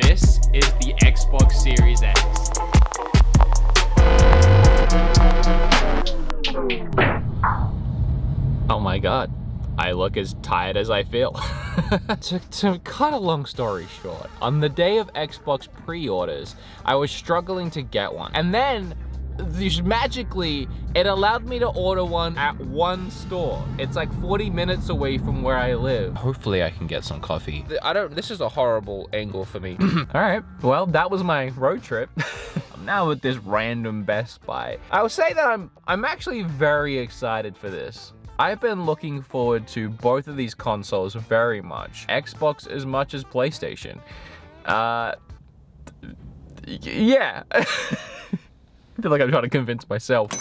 This is the Xbox Series X. Oh my god, I look as tired as I feel. To cut a long story short, on the day of Xbox pre-orders, I was struggling to get one. And then, magically, it allowed me to order one at one store. It's like 40 minutes away from where I live. Hopefully I can get some coffee. This is a horrible angle for me. All right, well, that was my road trip. I'm now at this random Best Buy. I would say that I'm actually very excited for this. I've been looking forward to both of these consoles very much. Xbox as much as PlayStation. Yeah. I feel like I'm trying to convince myself.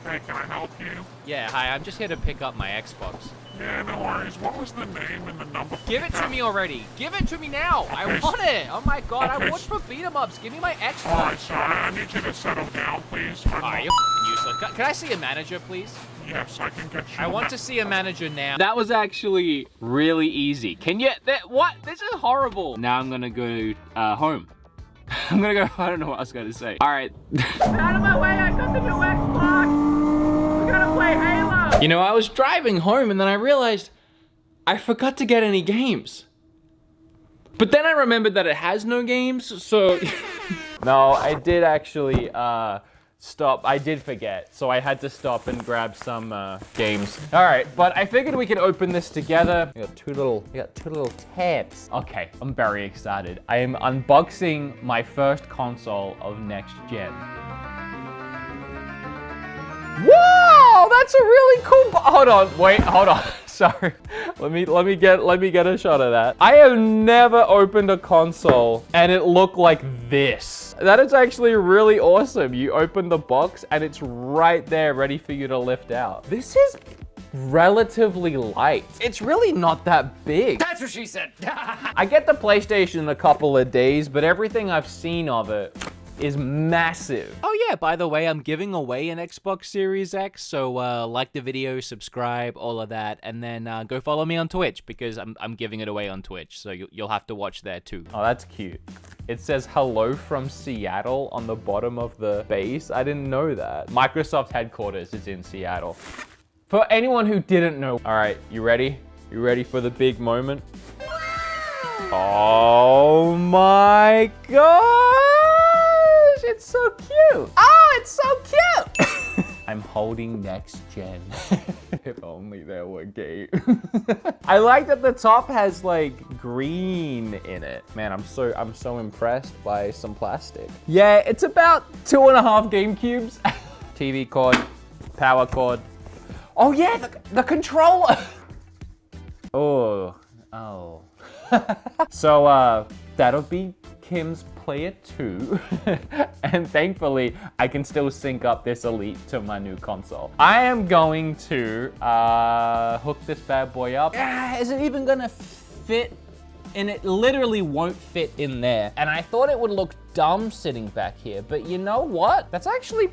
Hey, can I help you? Yeah, hi, I'm just here to pick up my Xbox. Yeah, no worries. What was the name and the number? Give it to me already. Give it to me now. Okay. I want it. Oh my god, Okay. I watch for beat 'em ups. Give me my Xbox. Alright, sir, I need you to settle down, please. Alright, you're useless. Can I see a manager, please? Yes, I can get you. I want to see a manager now. That was actually really easy. Can you, what? This is horrible. Now I'm gonna go home. I'm gonna go, I don't know what I was gonna say. All right. Out of my way, I got the new Xbox. We're gonna play Halo. You know, I was driving home and then I realized I forgot to get any games. But then I remembered that it has no games, so. No, I did actually, stop. I did forget, so I had to stop and grab some games. All right, but I figured we could open this together. We got two little tabs. Okay, I'm very excited. I am unboxing my first console of next gen. Whoa, that's a really cool. Hold on, wait, hold on. Sorry. Let me get a shot of that. I have never opened a console and it looked like this. That is actually really awesome. You open the box and it's right there ready for you to lift out. This is relatively light. It's really not that big. That's what she said. I get the PlayStation in a couple of days, but everything I've seen of it is massive. Oh yeah, by the way, I'm giving away an Xbox Series X, so like the video, subscribe, all of that, and then go follow me on Twitch because I'm giving it away on Twitch, so you'll have to watch there too. Oh, that's cute. It says hello from Seattle on the bottom of the base. I didn't know that. Microsoft headquarters is in Seattle. For anyone who didn't know. All right, you ready? You ready for the big moment? Oh my God. It's so cute. Oh, it's so cute. I'm holding next gen. If only there were games. I like that the top has like green in it. Man, I'm so impressed by some plastic. Yeah, it's about 2.5 GameCubes. TV cord, power cord. Oh yeah, the controller. Oh. So that'll be Kim's Player 2, and thankfully I can still sync up this Elite to my new console. I am going to hook this bad boy up. Is it even gonna fit? And it literally won't fit in there. And I thought it would look dumb sitting back here, but you know what? That's actually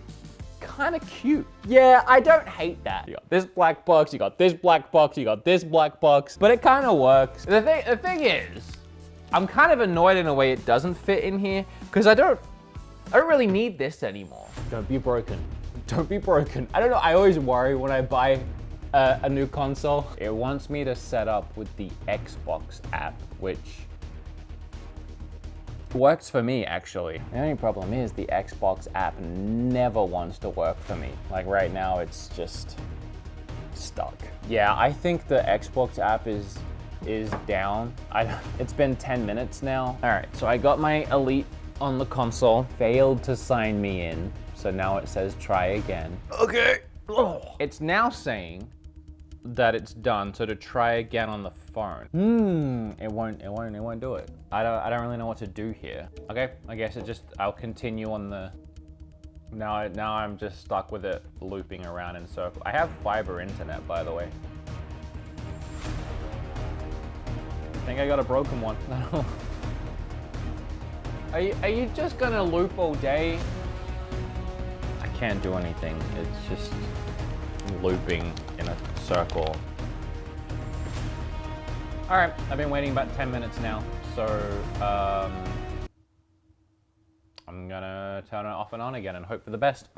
kind of cute. Yeah, I don't hate that. You got this black box, you got this black box, you got this black box, but it kind of works. The thing is, I'm kind of annoyed in a way it doesn't fit in here because I don't really need this anymore. Don't be broken. Don't be broken. I don't know, I always worry when I buy a new console. It wants me to set up with the Xbox app, which works for me actually. The only problem is the Xbox app never wants to work for me. Like right now, it's just stuck. Yeah, I think the Xbox app is down. It's been 10 minutes now. All right, so I got my Elite on the console, failed to sign me in. So now it says try again. Okay. Oh. It's now saying that it's done, so to try again on the phone. It won't do it. I don't really know what to do here. Okay, I guess I'll continue on the, now I'm just stuck with it looping around in circles. I have fiber internet, by the way. I think I got a broken one. Are you just gonna loop all day? I can't do anything. It's just looping in a circle. All right, I've been waiting about 10 minutes now. So I'm gonna turn it off and on again and hope for the best.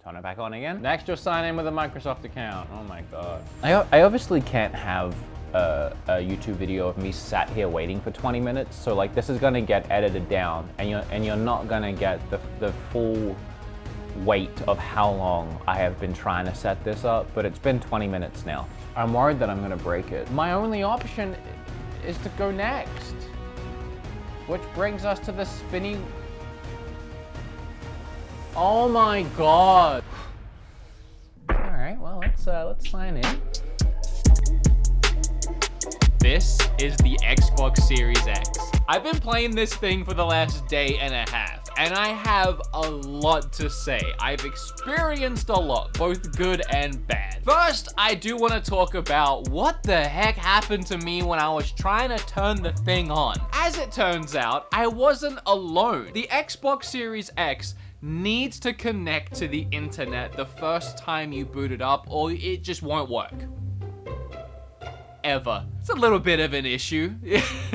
Turn it back on again. Next, you'll sign in with a Microsoft account. Oh my God. I obviously can't have a YouTube video of me sat here waiting for 20 minutes. So like this is gonna get edited down and you're not gonna get the full weight of how long I have been trying to set this up, but it's been 20 minutes now. I'm worried that I'm gonna break it. My only option is to go next, which brings us to the spinny. Oh my God. All right, well, let's sign in. This is the Xbox Series X. I've been playing this thing for the last day and a half, and I have a lot to say. I've experienced a lot, both good and bad. First, I do want to talk about what the heck happened to me when I was trying to turn the thing on. As it turns out, I wasn't alone. The Xbox Series X needs to connect to the internet the first time you boot it up, or it just won't work. Ever. It's a little bit of an issue.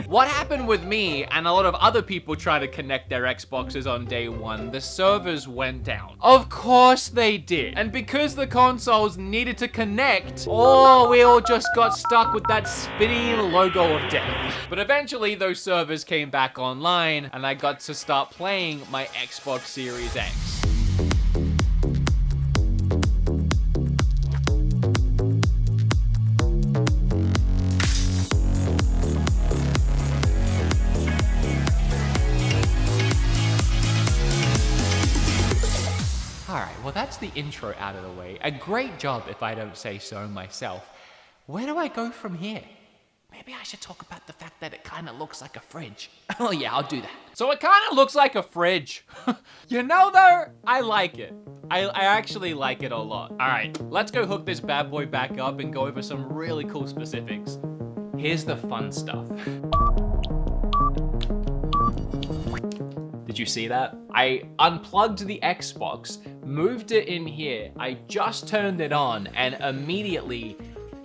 What happened with me and a lot of other people trying to connect their Xboxes on day one, the servers went down. Of course they did. And because the consoles needed to connect, we all just got stuck with that spinning logo of death. But eventually those servers came back online and I got to start playing my Xbox Series X. Well, that's the intro out of the way. A great job, if I don't say so myself. Where do I go from here? Maybe I should talk about the fact that it kind of looks like a fridge. Oh yeah, I'll do that. So it kind of looks like a fridge. You know though, I like it. I actually like it a lot. All right, let's go hook this bad boy back up and go over some really cool specifics. Here's the fun stuff. Did you see that? I unplugged the Xbox, moved it in here, I just turned it on, and immediately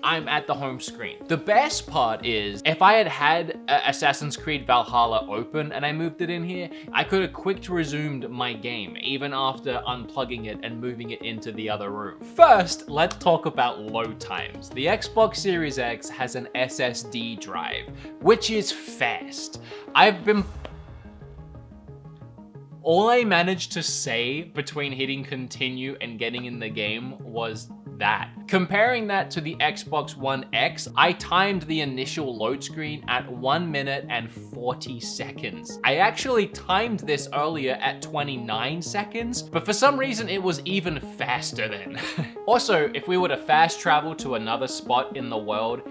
I'm at the home screen. The best part is, if I had Assassin's Creed Valhalla open and I moved it in here, I could have quick resumed my game, even after unplugging it and moving it into the other room. First, let's talk about load times. The Xbox Series X has an SSD drive, which is fast. All I managed to say between hitting continue and getting in the game was that. Comparing that to the Xbox One X, I timed the initial load screen at 1 minute and 40 seconds. I actually timed this earlier at 29 seconds, but for some reason it was even faster then. Also, if we were to fast travel to another spot in the world,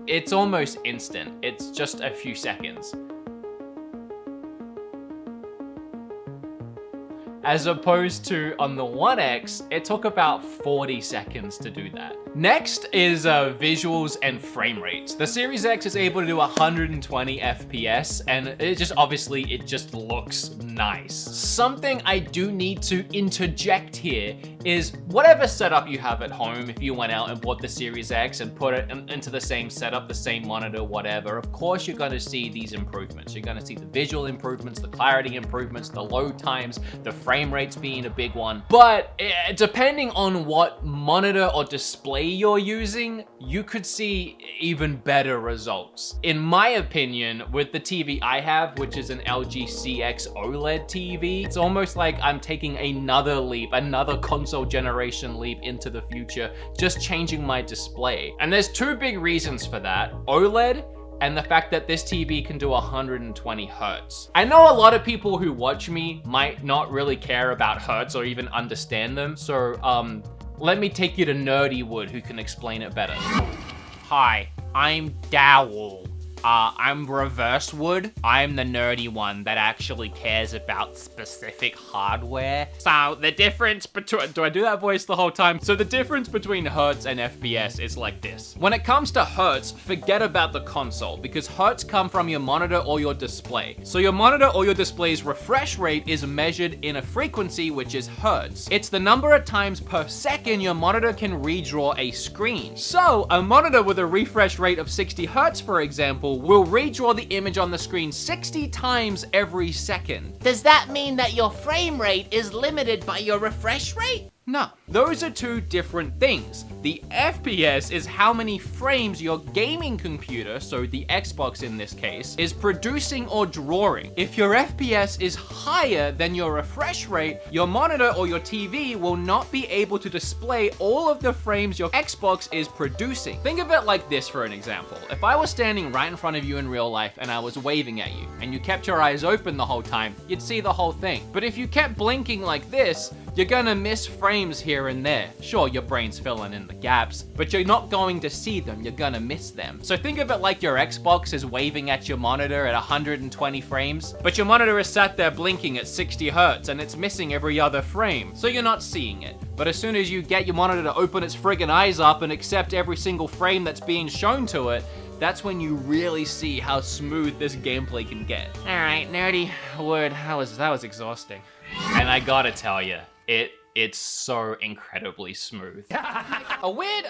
it's almost instant. It's just a few seconds. As opposed to on the One X, it took about 40 seconds to do that. Next is visuals and frame rates. The Series X is able to do 120 FPS, and it just looks nice. Something I do need to interject here is whatever setup you have at home, if you went out and bought the Series X and put it into the same setup, the same monitor, whatever, of course you're gonna see these improvements. You're gonna see the visual improvements, the clarity improvements, the load times, the frame rates being a big one. But depending on what monitor or display you're using, you could see even better results. In my opinion, with the TV I have, which is an LG CX OLED TV, it's almost like I'm taking another leap, another console generation leap into the future, just changing my display. And there's two big reasons for that: OLED and the fact that this TV can do 120 hertz. I know a lot of people who watch me might not really care about hertz or even understand them, so let me take you to Nerdy Wood, who can explain it better. Hi, I'm Dowell. I'm Reverse Wood. I'm the nerdy one that actually cares about specific hardware. So the difference between, do I do that voice the whole time? So the difference between hertz and FPS is like this. When it comes to hertz, forget about the console, because hertz come from your monitor or your display. So your monitor or your display's refresh rate is measured in a frequency, which is hertz. It's the number of times per second your monitor can redraw a screen. So a monitor with a refresh rate of 60 hertz, for example, example, will redraw the image on the screen 60 times every second. Does that mean that your frame rate is limited by your refresh rate? No, those are two different things. The FPS is how many frames your gaming computer, so the Xbox in this case, is producing or drawing. If your FPS is higher than your refresh rate, your monitor or your TV will not be able to display all of the frames your Xbox is producing. Think of it like this for an example. If I was standing right in front of you in real life and I was waving at you, and you kept your eyes open the whole time, you'd see the whole thing. But if you kept blinking like this, you're gonna miss frames here and there. Sure, your brain's filling in the gaps, but you're not going to see them, you're gonna miss them. So think of it like your Xbox is waving at your monitor at 120 frames, but your monitor is sat there blinking at 60 hertz and it's missing every other frame, so you're not seeing it. But as soon as you get your monitor to open its friggin' eyes up and accept every single frame that's being shown to it, that's when you really see how smooth this gameplay can get. All right, nerdy word, that was exhausting. And I gotta tell you, it's so incredibly smooth. A weird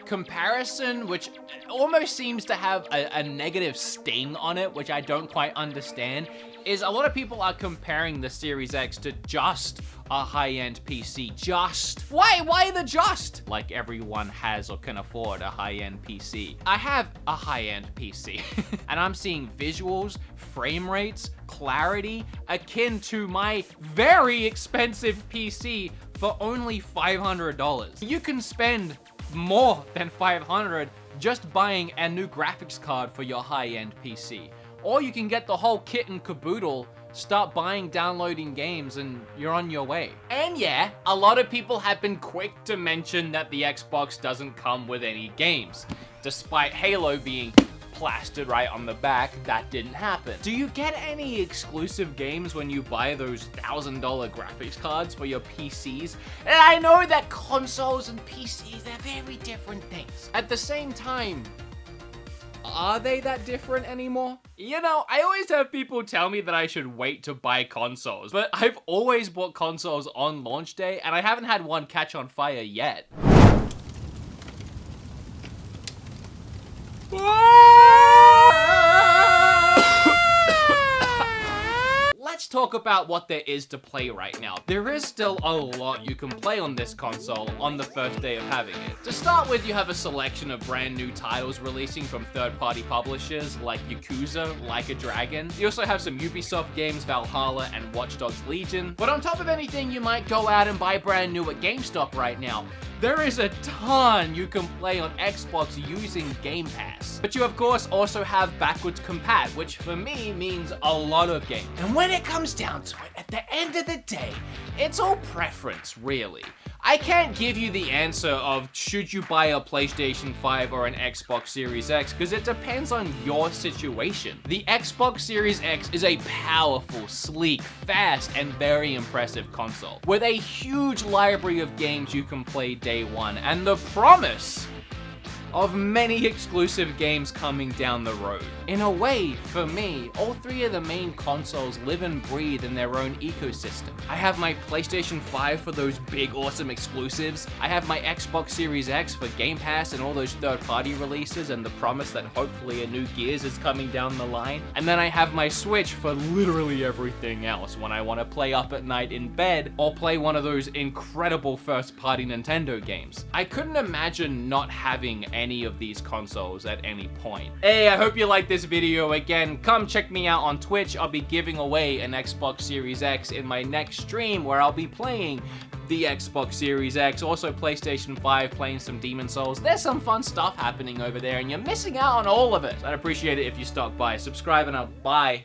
comparison, which almost seems to have a negative sting on it, which I don't quite understand, is a lot of people are comparing the Series X to just a high-end PC. Just. Why the just? Like everyone has or can afford a high-end PC. I have a high-end PC, and I'm seeing visuals, frame rates, clarity, akin to my very expensive PC for only $500. You can spend more than $500 just buying a new graphics card for your high-end PC. Or you can get the whole kit and caboodle, start buying, downloading games, and you're on your way. And yeah, a lot of people have been quick to mention that the Xbox doesn't come with any games. Despite Halo being plastered right on the back, that didn't happen. Do you get any exclusive games when you buy those $1,000 graphics cards for your PCs? And I know that consoles and PCs, they're very different things. At the same time, are they that different anymore? You know, I always have people tell me that I should wait to buy consoles, but I've always bought consoles on launch day, and I haven't had one catch on fire yet. Let's talk about what there is to play right now. There is still a lot you can play on this console on the first day of having it. To start with, you have a selection of brand new titles releasing from third-party publishers like Yakuza, Like a Dragon. You also have some Ubisoft games, Valhalla and Watch Dogs Legion. But on top of anything you might go out and buy brand new at GameStop right now, there is a ton you can play on Xbox using Game Pass. But you of course also have backwards compat, which for me means a lot of games. And when it comes down to it, at the end of the day, it's all preference, really. I can't give you the answer of should you buy a PlayStation 5 or an Xbox Series X, because it depends on your situation. The Xbox Series X is a powerful, sleek, fast, and very impressive console, with a huge library of games you can play day one, and the promise of many exclusive games coming down the road. In a way, for me, all three of the main consoles live and breathe in their own ecosystem. I have my PlayStation 5 for those big, awesome exclusives. I have my Xbox Series X for Game Pass and all those third-party releases and the promise that hopefully a new Gears is coming down the line. And then I have my Switch for literally everything else when I want to play up at night in bed or play one of those incredible first-party Nintendo games. I couldn't imagine not having any of these consoles at any point. Hey, I hope you liked this video. Again, come check me out on Twitch. I'll be giving away an Xbox Series X in my next stream where I'll be playing the Xbox Series X, also PlayStation 5, playing some Demon Souls. There's some fun stuff happening over there and you're missing out on all of it. I'd appreciate it if you stopped by. Subscribe and I'll bye.